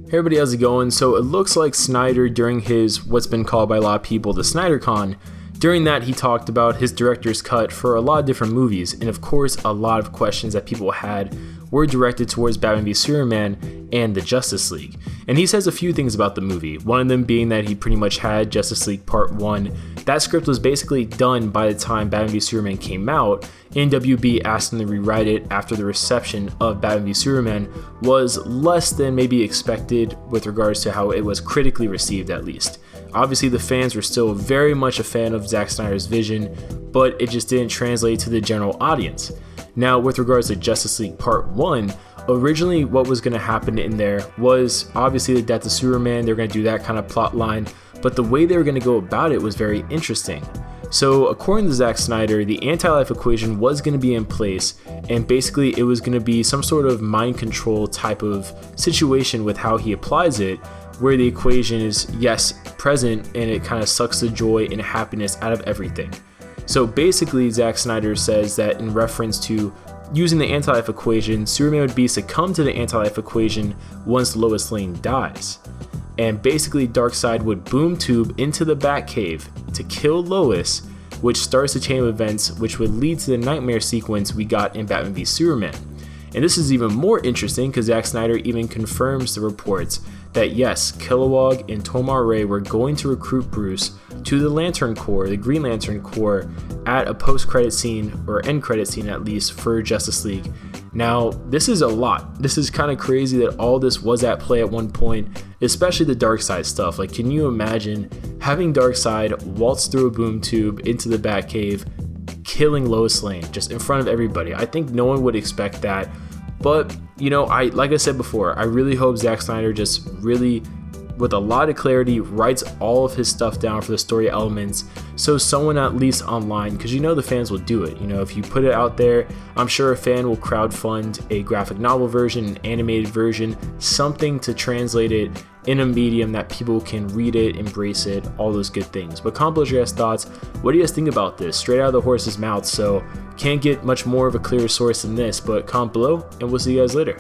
Hey everybody, how's it going? So it looks like Snyder, during his what's been called by a lot of people the SnyderCon, during that he talked about his director's cut for a lot of different movies, and of course a lot of questions that people had were directed towards Batman v Superman and the Justice League. And he says a few things about the movie, one of them being that he pretty much had Justice League Part 1. That script was basically done by the time Batman v Superman came out, and WB asked him to rewrite it after the reception of Batman v Superman was less than maybe expected with regards to how it was critically received, at least. Obviously the fans were still very much a fan of Zack Snyder's vision, but it just didn't translate to the general audience. Now, with regards to Justice League Part 1, originally what was going to happen in there was obviously the death of Superman. They're going to do that kind of plot line, but the way they were going to go about it was very interesting. So according to Zack Snyder, the anti-life equation was going to be in place, and basically it was going to be some sort of mind control type of situation with how he applies it, where the equation is, yes, present, and it kind of sucks the joy and happiness out of everything. So basically Zack Snyder says that in reference to using the anti-life equation, Superman would be succumb to the anti-life equation once Lois Lane dies. And basically Darkseid would boom tube into the Batcave to kill Lois, which starts a chain of events which would lead to the nightmare sequence we got in Batman v Superman. And this is even more interesting because Zack Snyder even confirms the reports that yes, Kilowog and Tomar Ray were going to recruit Bruce to the Lantern Corps, the Green Lantern Corps, at a post-credit scene, or end credit scene at least, for Justice League. Now, this is a lot. This is kind of crazy that all this was at play at one point, especially the Darkseid stuff. Like, can you imagine having Darkseid waltz through a boom tube into the Batcave, killing Lois Lane just in front of everybody? I think no one would expect that. But, you know, like I said before, I really hope Zack Snyder just really, with a lot of clarity, writes all of his stuff down for the story elements, so someone at least online, because you know the fans will do it. You know, if you put it out there, I'm sure a fan will crowdfund a graphic novel version, an animated version, something to translate it in a medium that people can read it, embrace it, all those good things. But comment below your guys' thoughts. What do you guys think about this? Straight out of the horse's mouth, so can't get much more of a clear source than this, but comment below, and we'll see you guys later.